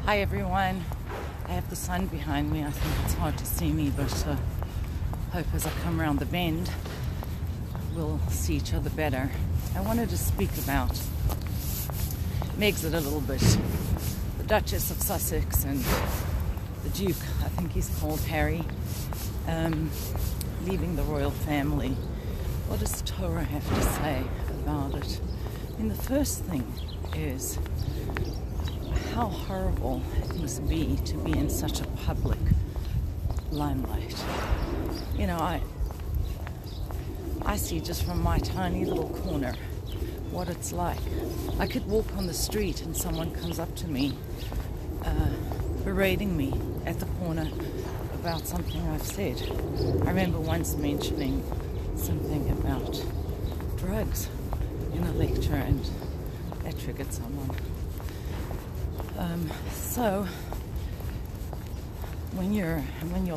Hi everyone. I have the sun behind me. I think it's hard to see me, but hope as I come around the bend we'll see each other better. I wanted to speak about Megxit a little bit. The Duchess of Sussex and the Duke, I think he's called Harry, leaving the royal family. What does Torah have to say about it? I mean, the first thing is how horrible it must be to be in such a public limelight. You know, I see just from my tiny little corner what it's like. I could walk on the street and someone comes up to me berating me at the corner about something I've said. I remember once mentioning something about drugs in a lecture, and that triggered someone. So when your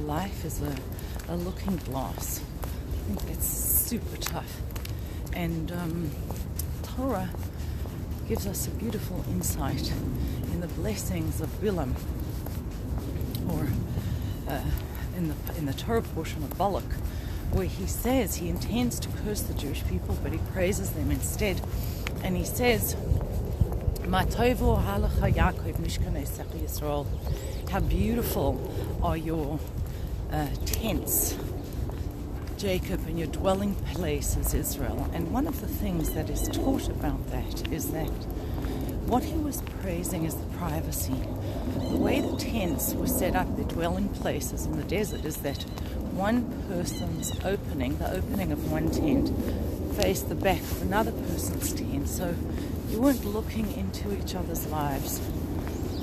life is a looking glass, I think that's super tough. And Torah gives us a beautiful insight in the blessings of Bilam, or in the Torah portion of Balak, where he says he intends to curse the Jewish people, but he praises them instead. And he says, how beautiful are your tents, Jacob, and your dwelling places, Israel. And one of the things that is taught about that is that what he was praising is the privacy. The way the tents were set up, the dwelling places in the desert, is that one person's opening, the opening of one tent, faced the back of another person's tent. So you weren't looking into each other's lives.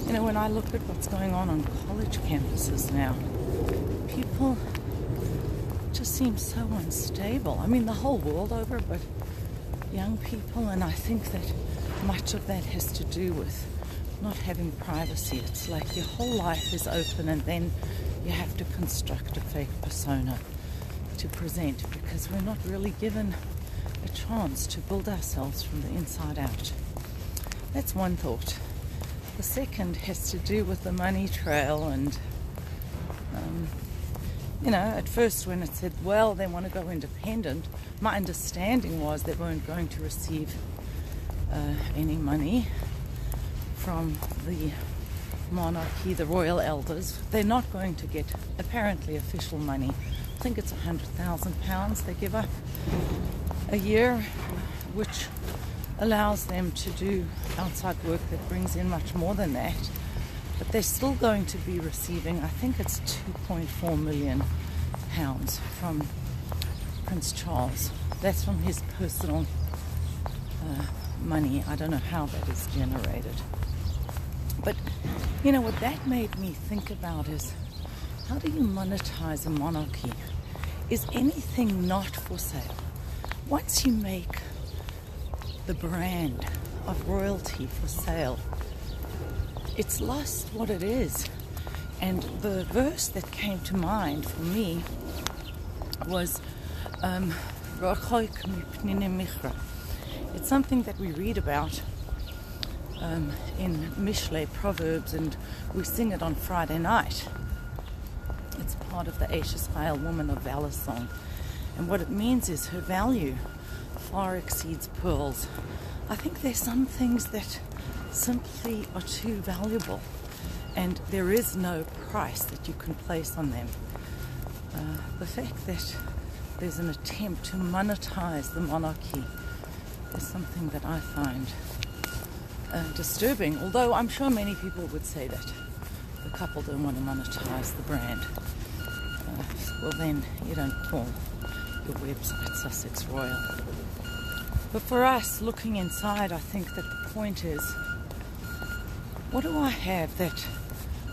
You know, when I look at what's going on college campuses now, people just seem so unstable. I mean, the whole world over, but young people, and I think that much of that has to do with not having privacy. It's like your whole life is open, and then you have to construct a fake persona to present, because we're not really given a chance to build ourselves from the inside out. That's one thought. The second has to do with the money trail, and you know, at first when it said, well, they want to go independent, my understanding was they weren't going to receive any money from the monarchy, the royal elders. They're not going to get, apparently, official money. I think it's £100,000 they give up a year, which allows them to do outside work that brings in much more than that. But they're still going to be receiving, I think it's £2.4 million from Prince Charles. That's from his personal money. I don't know how that is generated. But, you know, what that made me think about is, how do you monetize a monarchy? Is anything not for sale? Once you make the brand of royalty for sale, it's lost what it is. And the verse that came to mind for me was it's something that we read about in Mishle, Proverbs, and we sing it on Friday night. It's part of the Ashes Chayil Woman of Valor song. And what it means is her value far exceeds pearls. I think there's some things that simply are too valuable, and there is no price that you can place on them. The fact that there's an attempt to monetize the monarchy is something that I find disturbing, although I'm sure many people would say that the couple don't want to monetize the brand. Well, then you don't call your website Sussex Royal. But for us, looking inside, I think that the point is, what do I have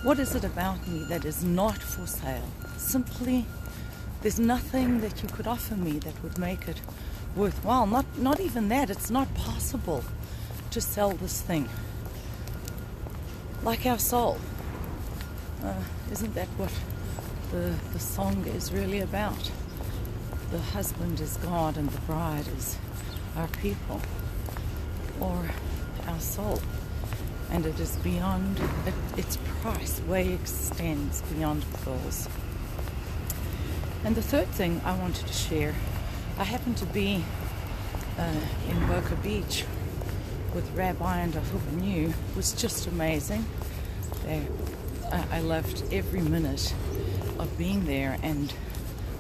what is it about me that is not for sale? Simply, there's nothing that you could offer me that would make it worthwhile. Not even that. It's not possible to sell this thing. Like our soul. Isn't that what the song is really about? The husband is God and the bride is our people, or our soul. and it is beyond, its price way extends beyond pearls. And the third thing I wanted to share, I happened to be in Boca Beach with Rabbi and Ahuva New. Was just amazing. I loved every minute of being there, and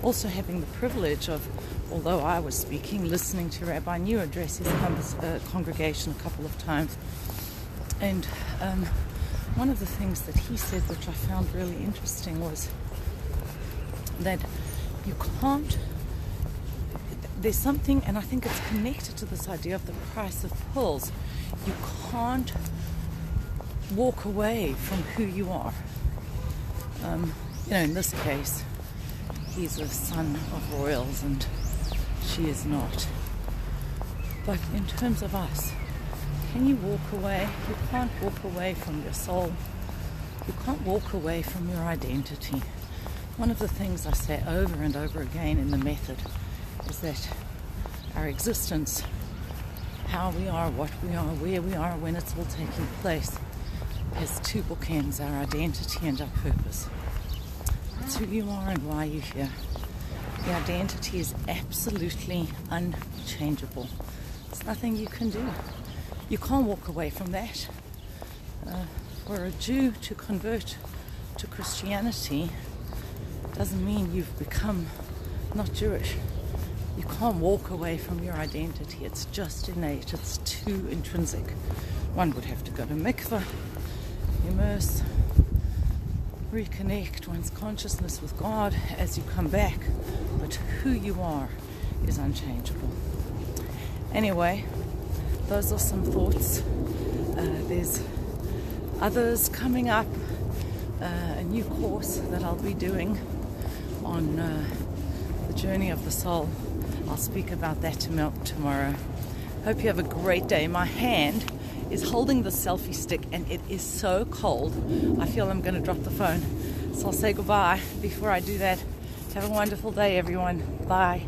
also having the privilege of, although I was speaking, listening to Rabbi New address his congregation a couple of times. And one of the things that he said, which I found really interesting, was that you can't, there's something, and I think it's connected to this idea of the price of pearls. You can't walk away from who you are. In this case, he's a son of royals and she is not. But in terms of us, can you walk away? You can't walk away from your soul. You can't walk away from your identity. One of the things I say over and over again in the method is that our existence, how we are, what we are, where we are, when it's all taking place, has two bookends: our identity and our purpose. It's who you are and why you're here. The identity is absolutely unchangeable. There's nothing you can do. You can't walk away from that. For a Jew to convert to Christianity doesn't mean you've become not Jewish. You can't walk away from your identity. It's just innate. It's too intrinsic. One would have to go to mikveh, immerse, reconnect one's consciousness with God as you come back. But who you are is unchangeable. Anyway, those are some thoughts. There's others coming up. A new course that I'll be doing on the journey of the soul. I'll speak about that tomorrow. Hope you have a great day. My hand is holding the selfie stick and it is so cold. I feel I'm going to drop the phone. So I'll say goodbye before I do that. Have a wonderful day, everyone. Bye.